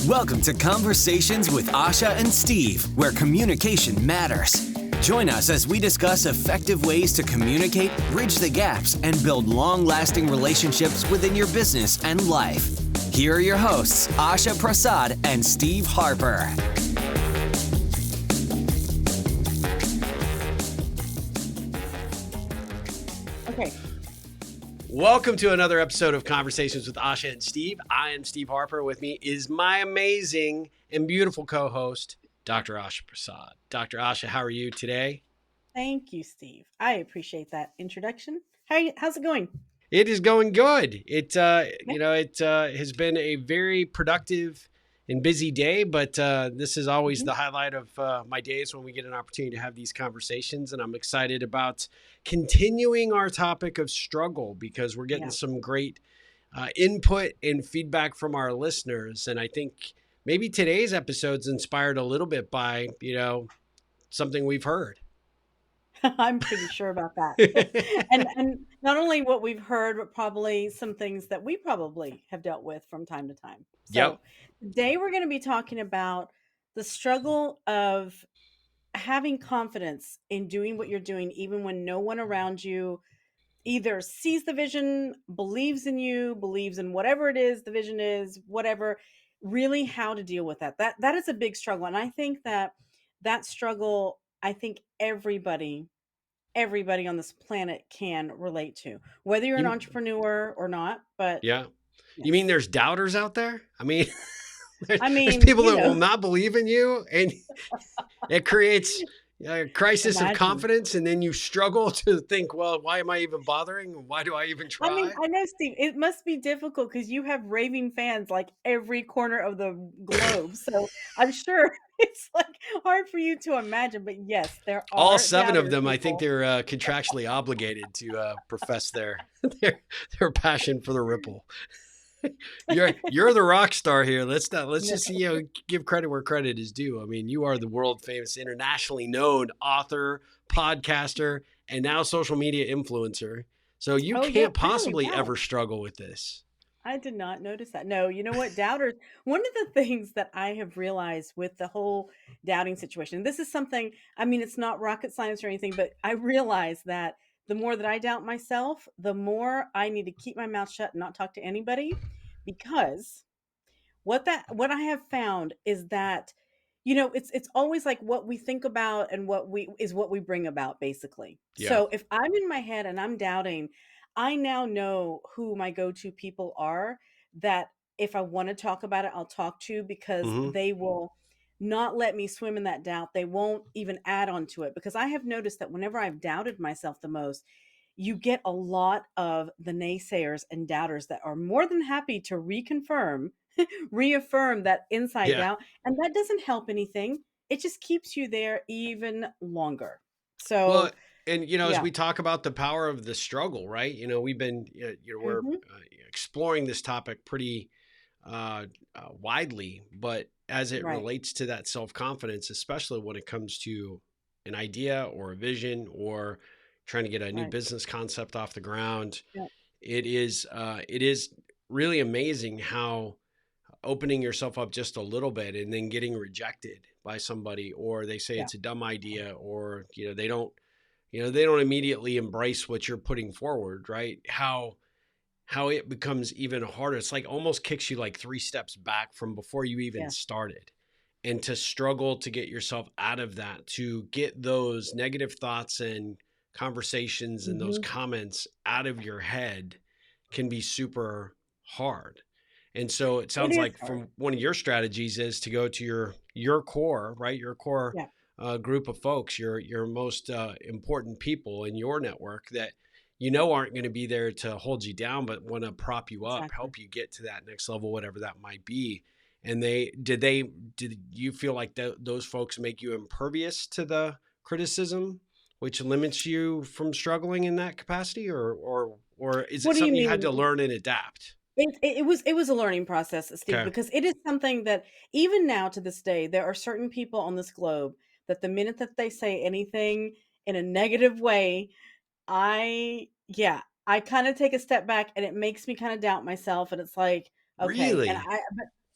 Welcome to Conversations with Asha and Steve, where communication matters. Join us as we discuss effective ways to communicate, bridge the gaps, and build long-lasting relationships within your business and life. Here are your hosts, Asha Prasad and Steve Harper. Okay. Welcome to another episode of Conversations with Asha and Steve. I am Steve Harper. With me is my amazing and beautiful co-host, Dr. Asha Prasad. Dr. Asha, how are you today? Thank you, Steve. I appreciate that introduction. How's it going? It is going good. It Yeah. has been a very productive and busy day, but this is always the highlight of my days when we get an opportunity to have these conversations. And I'm excited about continuing our topic of struggle because we're getting Yeah. some great input and feedback from our listeners. And I think maybe today's episode's inspired a little bit by, something we've heard. I'm pretty sure about that. And not only what we've heard, but probably some things that we probably have dealt with from time to time. Yep. So today we're going to be talking about the struggle of having confidence in doing what you're doing, even when no one around you either sees the vision, believes in you, believes in whatever it is the vision is, whatever, really how to deal with that. That is a big struggle. And I think that struggle, I think everybody on this planet can relate to, whether you're an You, entrepreneur or not. But yeah. You mean yes. there's doubters out there? I mean, I there's mean, people that will not believe in you, and it creates a crisis of imagine. confidence. And then you struggle to think, well, why am I even bothering? Why do I even I mean, try? I know, Steve, it must be difficult because you have raving fans like every corner of the globe. So I'm sure it's like hard for you to imagine. But yes, there All are seven of doubters, them, I think people. they're contractually obligated to profess their their passion for the ripple. You're the rock star here. Let's No, just give credit where credit is due. I mean, you are the world famous, internationally known author, podcaster, and now social media influencer. So you oh, yeah, can't really? possibly Wow. ever struggle with this. I did not notice that. No, you know what? Doubters, one of the things that I have realized with the whole doubting situation, this is something, I mean, it's not rocket science or anything, but I realize that the more that I doubt myself, the more I need to keep my mouth shut and not talk to anybody because what I have found is that it's always like what we think about and what we bring about basically. Yeah. So if I'm in my head and I'm doubting, I now know who my go-to people are that if I want to talk about it, I'll talk to because Hmm. they will not let me swim in that doubt. They won't even add on to it because I have noticed that whenever I've doubted myself the most, you get a lot of the naysayers and doubters that are more than happy to reaffirm that inside Yeah. doubt. And that doesn't help anything. It just keeps you there even longer. Well, So, and as yeah. we talk about the power of the struggle, right? We've been, we're Hmm. exploring this topic pretty widely, but as it Right. relates to that self confidence, especially when it comes to an idea or a vision or trying to get a new Right. business concept off the ground, Yeah. it is really amazing how opening yourself up just a little bit and then getting rejected by somebody, or they say Yeah. it's a dumb idea, or they don't immediately embrace what you're putting forward, right? How it becomes even harder. It's like almost kicks you like 3 steps back from before you even Yeah. started. And to struggle to get yourself out of that, to get those negative thoughts and conversations and those Hmm. comments out of your head can be super hard. And so it It sounds is like hard. from one of your strategies is to go to your core, right? Your core Yeah. group of folks, your most important people in your network that aren't going to be there to hold you down, but want to prop you up, Exactly. help you get to that next level, whatever that might be. And did you feel like those folks make you impervious to the criticism, which limits you from struggling in that capacity, or is it What do you something you had mean? to learn and adapt? It was a learning process, Steve, Okay. because it is something that even now to this day, there are certain people on this globe that the minute that they say anything in a negative way, I kind of take a step back and it makes me kind of doubt myself. And it's like, okay. And Really?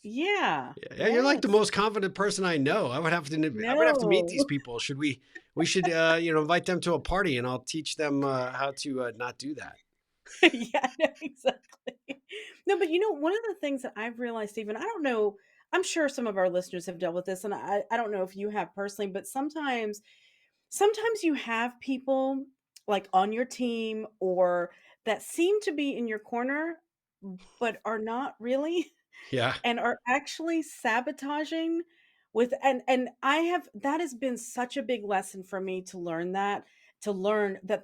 Yeah. Yeah, you're like the Yes. most confident person I know. I would have to meet No. these people. We should invite them to a party and I'll teach them how to not do that. Yeah, no, exactly. No, but one of the things that I've realized, Stephen, I don't know, I'm sure some of our listeners have dealt with this, and I don't know if you have personally, but sometimes you have people like on your team or that seem to be in your corner, but are not really. Yeah. And are actually sabotaging with and I have that has been such a big lesson for me to learn that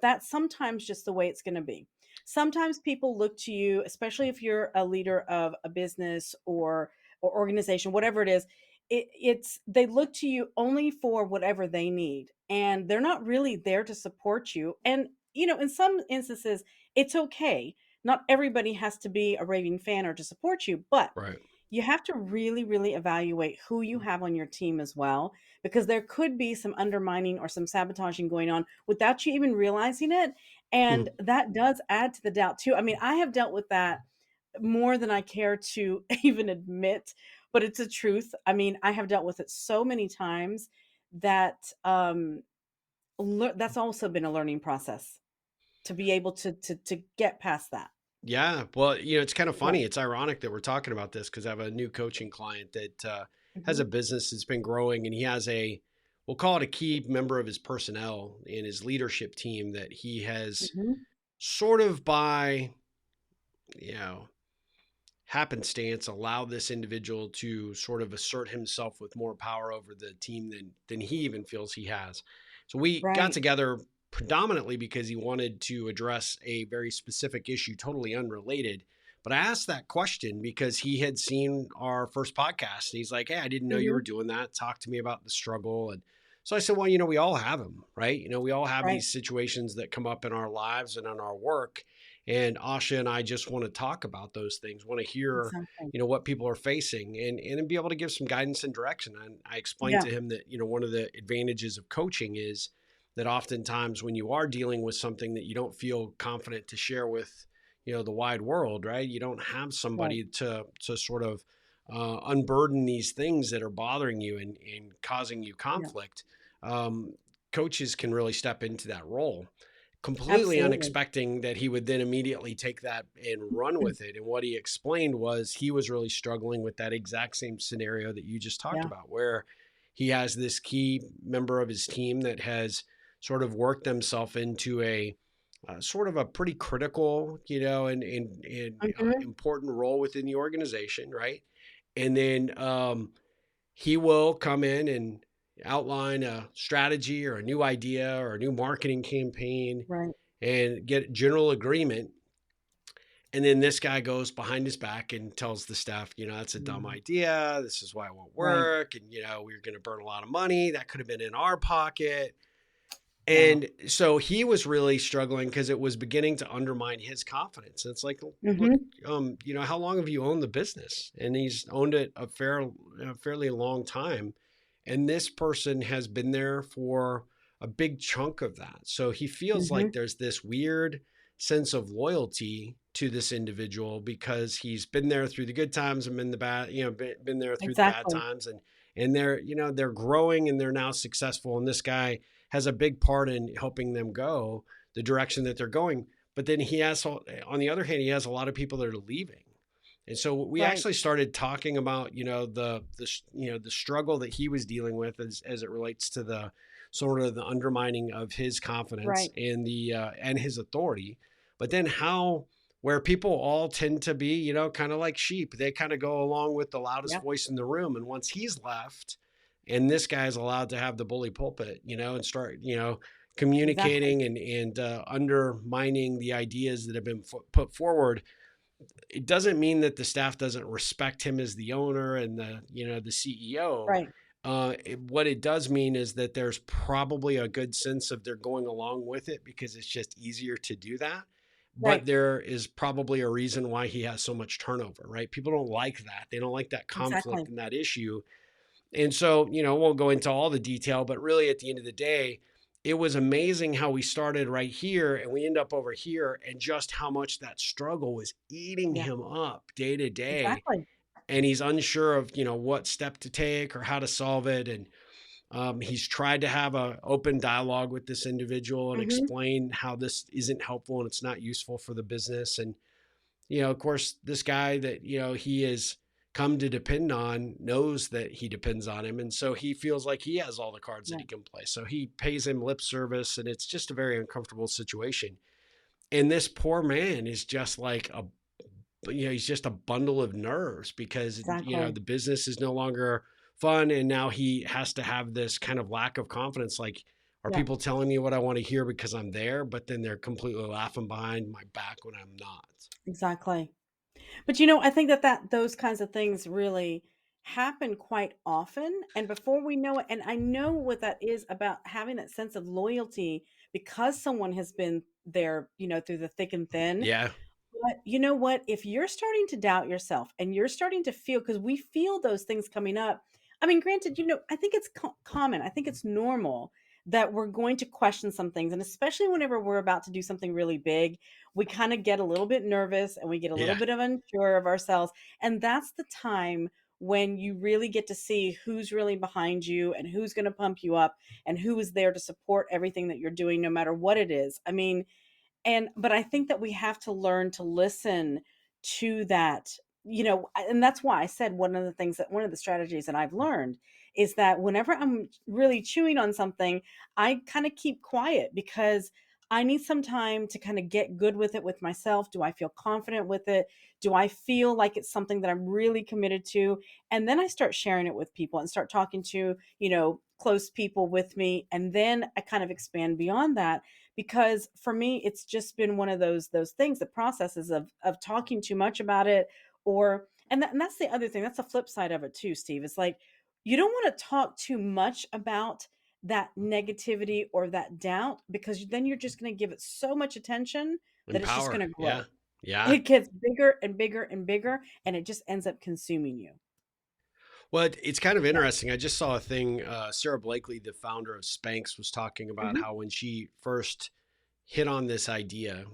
that's sometimes just the way it's going to be. Sometimes people look to you, especially if you're a leader of a business or organization, whatever it is. It's they look to you only for whatever they need, and they're not really there to support you. And in some instances, it's okay. Not everybody has to be a raving fan or to support you, but Right. you have to really, really evaluate who you have on your team as well, because there could be some undermining or some sabotaging going on without you even realizing it. Hmm. And that does add to the doubt, too. I mean, I have dealt with that more than I care to even admit, but it's a truth. I mean, I have dealt with it so many times that that's also been a learning process to be able to get past that. Yeah. Well, it's kind of Yeah. funny. It's ironic that we're talking about this because I have a new coaching client that has Hmm. a business that's been growing, and he has we'll call it a key member of his personnel in his leadership team that he has Hmm. sort of by, you know, happenstance allowed this individual to sort of assert himself with more power over the team than he even feels he has. So we got Right. together predominantly because he wanted to address a very specific issue, totally unrelated. But I asked that question because he had seen our first podcast. And he's like, "Hey, I didn't know you were Hmm. doing that. Talk to me about the struggle." And so I said, "Well, we all have them, right? We all have Right. these situations that come up in our lives and in our work. And Asha and I just want to talk about those things, want to hear, Exactly. what people are facing and be able to give some guidance and direction." And I explained Yeah. to him that, one of the advantages of coaching is that oftentimes when you are dealing with something that you don't feel confident to share with, the wide world, right? You don't have Right. somebody to sort of unburden these things that are bothering you and causing you Yeah. conflict. Um, Coaches can really step into that role, completely Absolutely. unexpecting that he would then immediately take that and run Mm. with it. And what he explained was he was really struggling with that exact same scenario that you just talked Yeah. about, where he has this key member of his team that has sort of worked themselves into a sort of a pretty critical, and Mhm. important role within the organization, right? And then he will come in and outline a strategy or a new idea or a new marketing campaign Right. and get general agreement. And then this guy goes behind his back and tells the staff, that's a dumb Mm. idea. This is why it won't Right. work. And, we're going to burn a lot of money. That could have been in our pocket. Wow. And so he was really struggling because it was beginning to undermine his confidence. And it's like, look, Mhm. how long have you owned the business? And he's owned it a fairly long time. And this person has been there for a big chunk of that. So he feels like Mhm. there's this weird sense of loyalty to this individual because he's been there through the good times and been the bad, been there through the bad Exactly. times, and they're growing and they're now successful. And this guy has a big part in helping them go the direction that they're going. But then on the other hand, he has a lot of people that are leaving. And so we Right. actually started talking about, the struggle that he was dealing with as it relates to the sort of the undermining of his confidence Right. and and his authority. But then where people all tend to be, kind of like sheep, they kind of go along with the loudest Yeah. voice in the room. And once he's left, and this guy's allowed to have the bully pulpit, and start, Exactly. communicating and undermining the ideas that have been put forward, it doesn't mean that the staff doesn't respect him as the owner and the CEO. Right. What it does mean is that there's probably a good sense of they're going along with it because it's just easier to do that. But Right. there is probably a reason why he has so much turnover, right? People don't like that. They don't like that conflict Exactly. and that issue. And so, won't go into all the detail, but really at the end of the day, it was amazing how we started right here and we end up over here, and just how much that struggle was eating Yeah. him up day to day. Exactly. and he's unsure of, what step to take or how to solve it. And he's tried to have a open dialogue with this individual and Mhm. explain how this isn't helpful and it's not useful for the business. And, of course, this guy that, he has come to depend on knows that he depends on him. And so he feels like he has all the cards that he Right. can play. So he pays him lip service, and it's just a very uncomfortable situation. And this poor man is just like he's just a bundle of nerves because, Exactly. the business is no longer fun. And now he has to have this kind of lack of confidence. Like, are Yeah. people telling me what I want to hear because I'm there, but then they're completely laughing behind my back when I'm not? Exactly. But, I think that those kinds of things really happen quite often, and before we know it, and I know what that is about having that sense of loyalty because someone has been there, through the thick and thin. Yeah. But you know what? If you're starting to doubt yourself and you're starting to feel, because we feel those things coming up. I mean, granted, I think it's common. I think it's normal that we're going to question some things. And especially whenever we're about to do something really big, we kind of get a little bit nervous and we get a little Yeah. bit of unsure of ourselves. And that's the time when you really get to see who's really behind you and who's going to pump you up and who is there to support everything that you're doing, no matter what it is. I mean, but I think that we have to learn to listen to that, and that's why I said one of the strategies that I've learned is that whenever I'm really chewing on something, I kind of keep quiet because I need some time to kind of get good with it with myself. Do I feel confident with it? Do I feel like it's something that I'm really committed to? And then I start sharing it with people and start talking to, close people with me. And then I kind of expand beyond that, because for me it's just been one of those things, the processes of talking too much about it, or and that's the other thing, that's the flip side of it too, Steve. It's like you don't want to talk too much about that negativity or that doubt, because then you're just going to give it so much attention that And it's just going power. to grow. Yeah. Yeah. It gets bigger and bigger and bigger, and it just ends up consuming you. Well, it's kind of Yeah. interesting. I just saw a thing. Sarah Blakely, the founder of Spanx, was talking about Hmm. how when she first hit on this idea,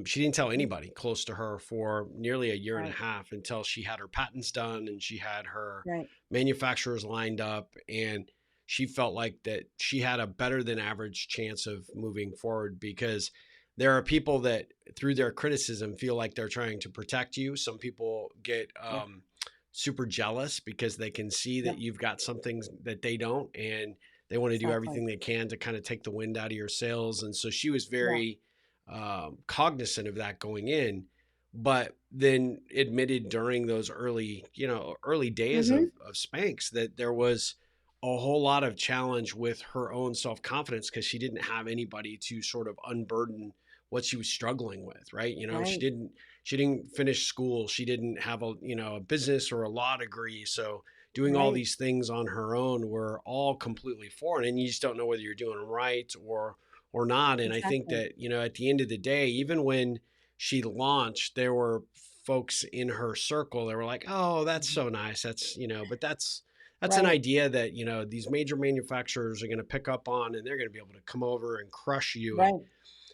she didn't tell anybody close to her for nearly a year and a Right. half until she had her patents done and she had her Right. manufacturers lined up. And she felt like that she had a better than average chance of moving forward because there are people that, through their criticism, feel like they're trying to protect you. Some people get Yeah. super jealous because they can see Yeah. that you've got something that they don't, and they want to do Exactly. everything they can to kind of take the wind out of your sails. And so she was Yeah. very cognizant of that going in, but then admitted during those early days Hmm. of Spanx that there was a whole lot of challenge with her own self-confidence because she didn't have anybody to sort of unburden what she was struggling with, right? She Right. didn't finish school, she didn't have a business or a law degree. So doing all Right. these things on her own were all completely foreign, and you just don't know whether you're doing them right or not. And I think Exactly. that, at the end of the day, even when she launched, there were folks in her circle that were like, "Oh, that's Mhm. so nice. But that's an Right. idea that, these major manufacturers are going to pick up on, and they're going to be able to come over and crush you." And Right.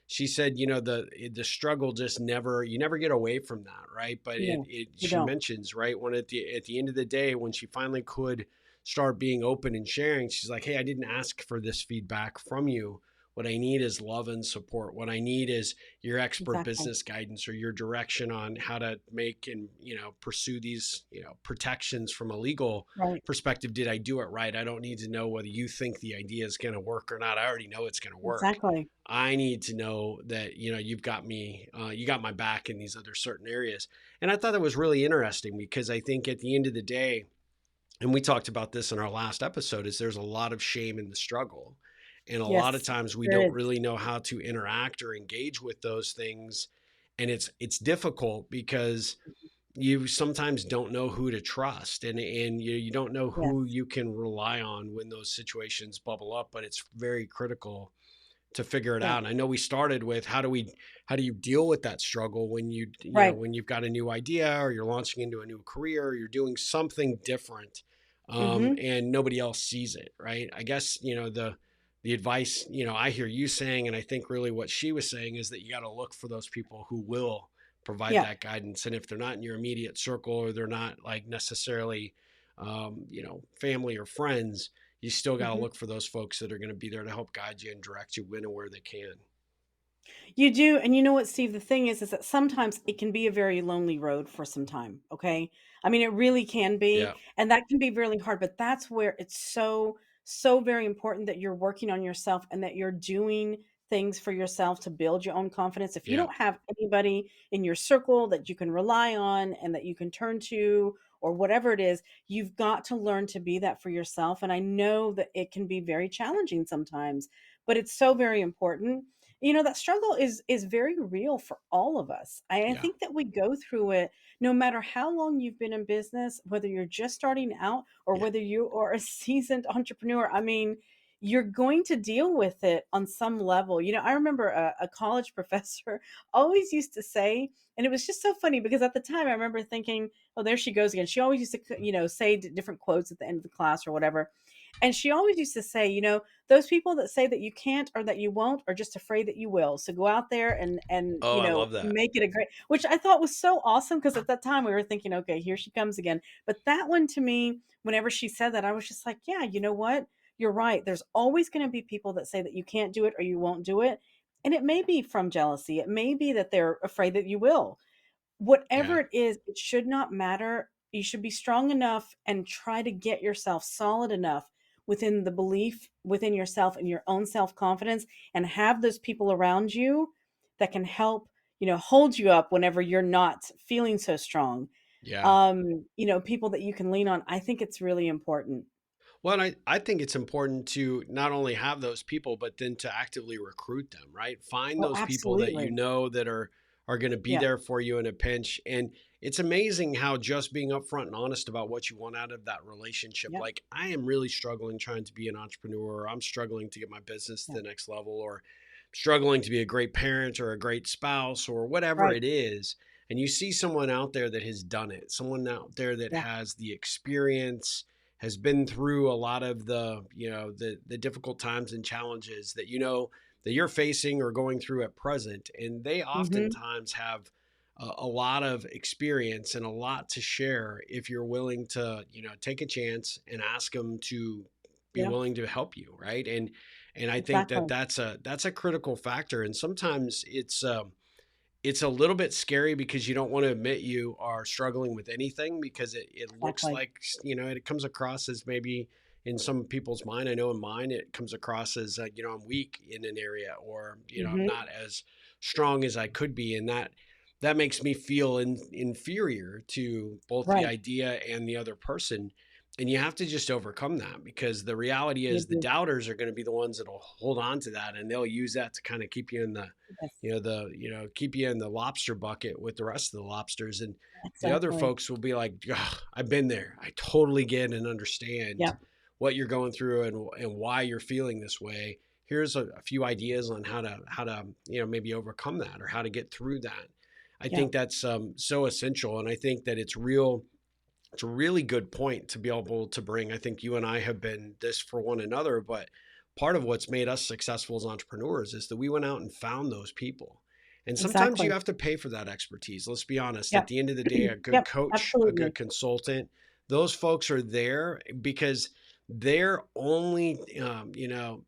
she said, the struggle just never, you never get away from that, right? But No, you she don't. mentions, right, when at the end of the day, when she finally could start being open and sharing, she's like, "Hey, I didn't ask for this feedback from you. What I need is love and support. What I need is your expert Exactly. business guidance or your direction on how to make and, pursue these, protections from a legal Right. perspective. Did I do it right? I don't need to know whether you think the idea is going to work or not. I already know it's going to work. Exactly. I need to know that, you've got me, you got my back in these other certain areas." And I thought that was really interesting because I think at the end of the day, and we talked about this in our last episode, is there's a lot of shame in the struggle. And a lot of Yes, times we there don't is. really know how to interact or engage with those things. And it's difficult because you sometimes don't know who to trust, and you don't know who Yes. you can rely on when those situations bubble up, but it's very critical to figure it Yeah. out. And I know we started with how do you deal with that struggle when Right. when you've got a new idea or you're launching into a new career, or you're doing something different, Mhm. and nobody else sees it, right? I guess, the advice, I hear you saying, and I think really what she was saying is that you got to look for those people who will provide Yeah. that guidance. And if they're not in your immediate circle, or they're not like necessarily, family or friends, you still got to Mhm. look for those folks that are going to be there to help guide you and direct you when and where they can. You do, and you know what, Steve? The thing is that sometimes it can be a very lonely road for some time. Okay, I mean, it really can be, Yeah. and that can be really hard. But that's where it's so very important that you're working on yourself and that you're doing things for yourself to build your own confidence. If you Yeah. don't have anybody in your circle that you can rely on and that you can turn to, or whatever it is, you've got to learn to be that for yourself. And I know that it can be very challenging sometimes, but it's so very important. That struggle is very real for all of us. I Yeah. think that we go through it no matter how long you've been in business, whether you're just starting out or Yeah. whether you are a seasoned entrepreneur. I mean, you're going to deal with it on some level. I remember a college professor always used to say, and it was just so funny because at the time I remember thinking, oh, there she goes again. She always used to, say different quotes at the end of the class or whatever. And she always used to say, those people that say that you can't or that you won't are just afraid that you will. So go out there and Oh, I love that. make it a great, which I thought was so awesome because at that time we were thinking, okay, here she comes again. But that one to me, whenever she said that, I was just like, yeah, you know what? You're right. There's always going to be people that say that you can't do it or you won't do it. And it may be from jealousy. It may be that they're afraid that you will. Yeah. Whatever it is, it should not matter. You should be strong enough and try to get yourself solid enough within the belief within yourself and your own self-confidence, and have those people around you that can help, hold you up whenever you're not feeling so strong. Yeah. People that you can lean on. I think it's really important. Well, I think it's important to not only have those people, but then to actively recruit them, right? Find Oh, those people that you absolutely. know that are going to be Yeah. there for you in a pinch. And it's amazing how just being upfront and honest about what you want out of that relationship, Yeah. like I am really struggling trying to be an entrepreneur, or I'm struggling to get my business to Yeah. the next level, or struggling to be a great parent or a great spouse or whatever Right. it is. And you see someone out there that has done it, someone out there that Yeah. has the experience, has been through a lot of the difficult times and challenges that that you're facing or going through at present, and they Mhm. oftentimes have a lot of experience and a lot to share if you're willing to take a chance and ask them to be Yeah. willing to help you, right? And I think that Exactly. that's a critical factor, and sometimes it's a little bit scary because you don't want to admit you are struggling with anything, because it looks Exactly. like, it comes across as, maybe in some people's mind, I know in mine, it comes across as, I'm weak in an area, or, I'm Mhm. not as strong as I could be. And that makes me feel inferior to both the Right. idea and the other person. And you have to just overcome that, because the reality You is the do. doubters are going to be the ones that'll hold on to that, and they'll use that to kind of keep you in the Yes. keep you in the lobster bucket with the rest of the lobsters. And the other Exactly. folks will be like, "Ugh, I've been there. I totally get and understand Yeah. what you're going through, and why you're feeling this way. Here's a few ideas on how to maybe overcome that, or how to get through that." I Yeah. think that's so essential, and I think that it's a really good point to be able to bring. I think you and I have been this for one another, but part of what's made us successful as entrepreneurs is that we went out and found those people. And sometimes you Exactly. have to pay for that expertise. Let's be honest. At Yep. the end of the day, a good Yep, coach, a good absolutely. consultant, those folks are there because their only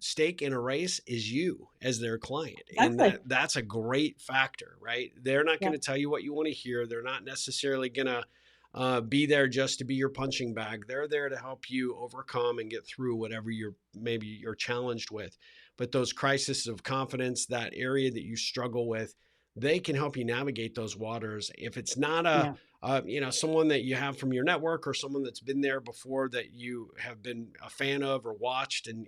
stake in a race is you as their client. And Exactly. that's a great factor, right? They're not going Yep. to tell you what you want to hear. They're not necessarily going to be there just to be your punching bag. They're there to help you overcome and get through whatever you're challenged with. But those crises of confidence, that area that you struggle with, they can help you navigate those waters. If it's not Yeah. someone that you have from your network, or someone that's been there before that you have been a fan of or watched, and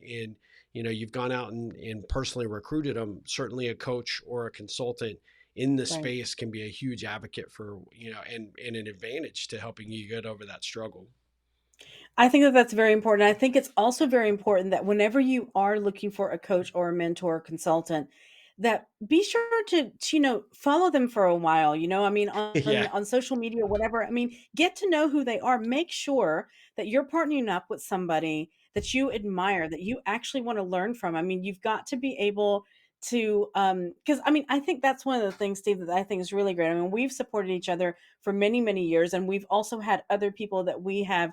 you've gone out and personally recruited them, certainly a coach or a consultant in the Right. space can be a huge advocate for, and an advantage to helping you get over that struggle. I think that that's very important. I think it's also very important that whenever you are looking for a coach or a mentor or consultant, that be sure to follow them for a while. I mean, on Yeah. on social media, whatever. I mean, get to know who they are. Make sure that you're partnering up with somebody that you admire, that you actually want to learn from. I mean, you've got to be able because I mean, I think that's one of the things, Steve, that I think is really great. I mean, we've supported each other for many, many years, and we've also had other people that we have,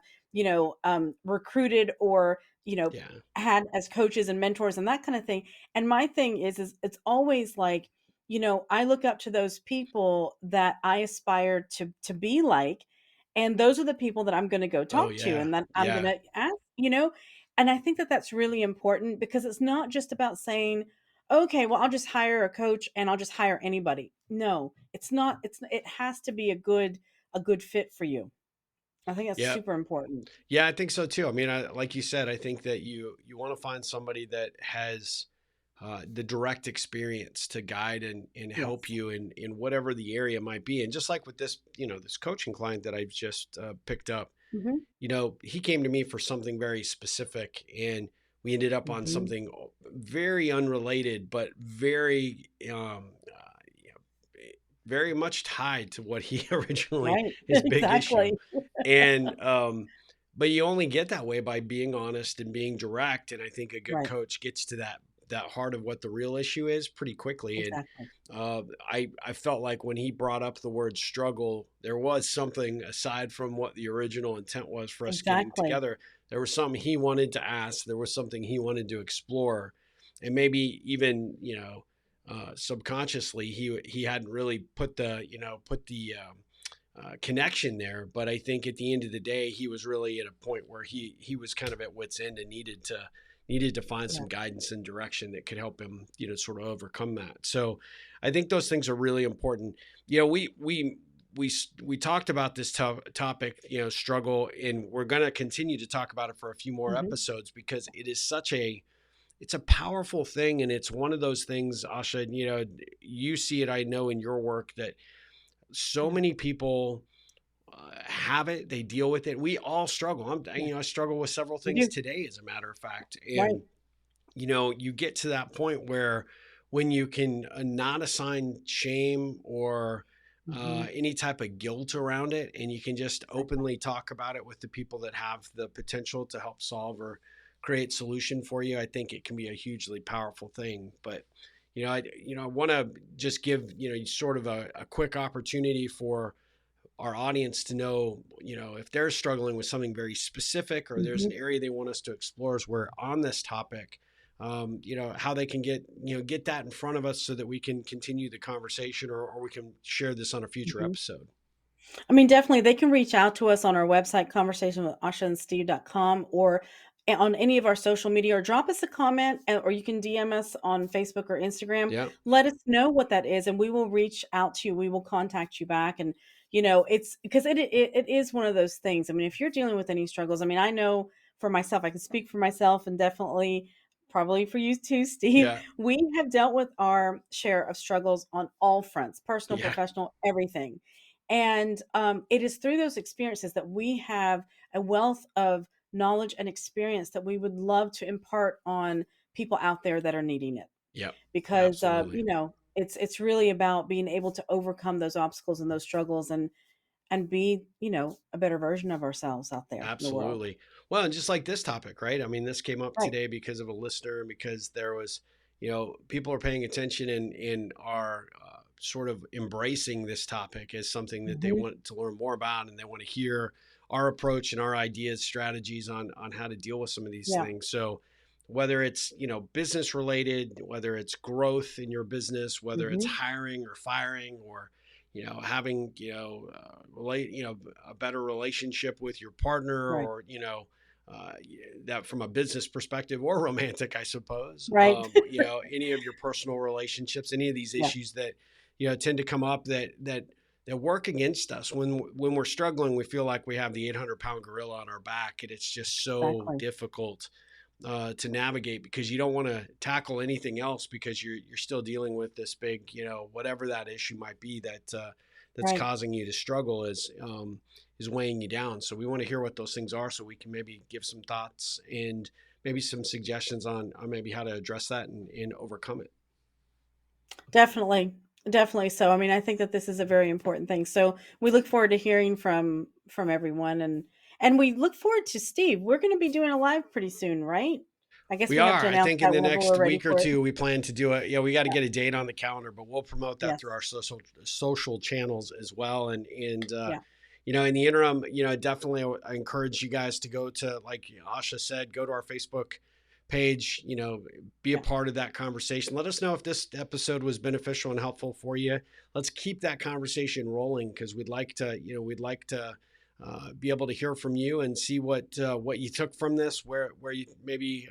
recruited or, Yeah. had as coaches and mentors and that kind of thing. And my thing is it's always like, I look up to those people that I aspire to be like, and those are the people that I'm going to go Oh talk to yeah. and that I'm going Yeah. to ask. And I think that that's really important because it's not just about saying, okay, well, I'll just hire a coach and I'll just hire anybody. No, it's not. It has to be a good fit for you. I think that's Yeah. super important. Yeah, I think so too. I mean, like you said, I think that you want to find somebody that has the direct experience to guide and help Yes. you in whatever the area might be. And just like with this, this coaching client that I've just picked up, Hmm. he came to me for something very specific, and we ended up on Hmm. something very unrelated, but very, very much tied to what he originally, Right. his big issue. Exactly. And, but you only get that way by being honest and being direct. And I think a good Right. coach gets to that heart of what the real issue is pretty quickly. And Exactly. I felt like when he brought up the word struggle, there was something aside from what the original intent was for us getting Exactly. together. There was something he wanted to ask. There was something he wanted to explore, and maybe even subconsciously he hadn't really put the connection there. But I think at the end of the day, he was really at a point where he was kind of at wit's end and needed to find Yeah. some guidance and direction that could help him, sort of overcome that. So I think those things are really important. We talked about this topic, struggle, and we're going to continue to talk about it for a few more Hmm. episodes because it's a powerful thing. And it's one of those things, Asha, you see it, I know, in your work, that so Yeah. many people have it, they deal with it. We all struggle. Yeah. I struggle with several We things do. today, as a matter of fact. Right. And you get to that point where when you can not assign shame or Hmm. any type of guilt around it, and you can just Exactly. openly talk about it with the people that have the potential to help solve or create solution for you, I think it can be a hugely powerful thing. But I want to just give sort of a quick opportunity for our audience to know, if they're struggling with something very specific or there's Hmm. an area they want us to explore as we're on this topic, how they can get that in front of us so that we can continue the conversation, or we can share this on a future Hmm. episode. I mean, definitely, they can reach out to us on our website, conversationwithashaandsteve.com, or on any of our social media, or drop us a comment, or you can DM us on Facebook or Instagram. Yeah. Let us know what that is, and we will reach out to you. We will contact you back. And, it's because it is one of those things. I mean, if you're dealing with any struggles, I mean, I know for myself, I can speak for myself and definitely probably for you too, Steve. Yeah. We have dealt with our share of struggles on all fronts, personal, Yeah. professional, everything. And it is through those experiences that we have a wealth of knowledge and experience that we would love to impart on people out there that are needing it. Yep. Because Absolutely. it's really about being able to overcome those obstacles and those struggles and be a better version of ourselves out there in the world. Absolutely. Well, and just like this topic, right? I mean, this came up Right. today because of a listener, because there was, people are paying attention and are sort of embracing this topic as something that they Hmm. want to learn more about, and they want to hear our approach and our ideas, strategies on how to deal with some of these Yeah. things. So whether it's, business related, whether it's growth in your business, whether it's Hmm. hiring or firing, or having a better relationship with your partner, Right. or uh, that from a business perspective or romantic, I suppose. Right. Any of your personal relationships, any of these Yeah. issues that tend to come up that work against us when we're struggling. We feel like we have the 800-pound gorilla on our back, and it's just so Exactly. difficult to navigate, because you don't want to tackle anything else because you're still dealing with this big, whatever that issue might be that's Right. causing you to struggle, is weighing you down. So we want to hear what those things are, so we can maybe give some thoughts and maybe some suggestions on maybe how to address that and overcome it. Definitely. Definitely. So, I mean, I think that this is a very important thing. So, we look forward to hearing from everyone, and we look forward to Steve. We're going to be doing a live pretty soon, right? I guess We we have are. to I announce think in that the whenever next we're ready week or for it. two, we plan to do it. Yeah, we got to Yeah. get a date on the calendar, but we'll promote that Yes. through our social channels as well. And Yeah. in the interim, definitely I encourage you guys to go to, like Asha said, go to our Facebook page, be a Yeah. part of that conversation. Let us know if this episode was beneficial and helpful for you. Let's keep that conversation rolling, because we'd like to be able to hear from you and see what you took from this, where you maybe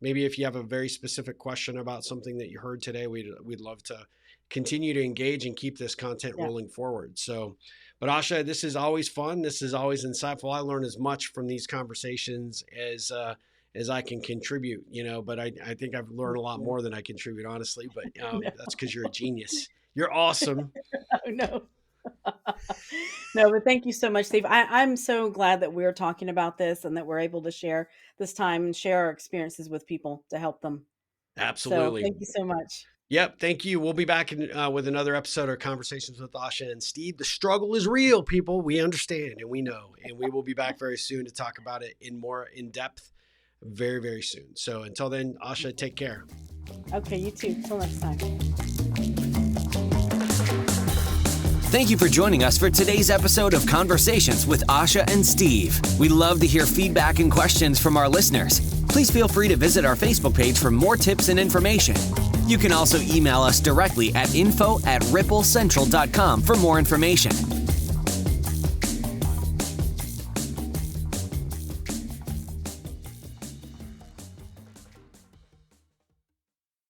if you have a very specific question about something that you heard today, we'd love to continue to engage and keep this content Yeah. rolling forward. So, but Asha, this is always fun. This is always insightful. I learn as much from these conversations as I can contribute, but I think I've learned a lot more than I contribute, honestly, but No. that's because you're a genius. You're awesome. Oh, no. No, but thank you so much, Steve. I'm so glad that we're talking about this and that we're able to share this time and share our experiences with people to help them. So Absolutely. thank you so much. Yep. Thank you. We'll be back with another episode of Conversations with Asha and Steve. The struggle is real, people. We understand and we know, and we will be back very soon to talk about it in depth very, very soon. So until then, Asha, take care. Okay, you too. Till next time. Thank you for joining us for today's episode of Conversations with Asha and Steve. We love to hear feedback and questions from our listeners. Please feel free to visit our Facebook page for more tips and information. You can also email us directly at info@ripplecentral.com for more information.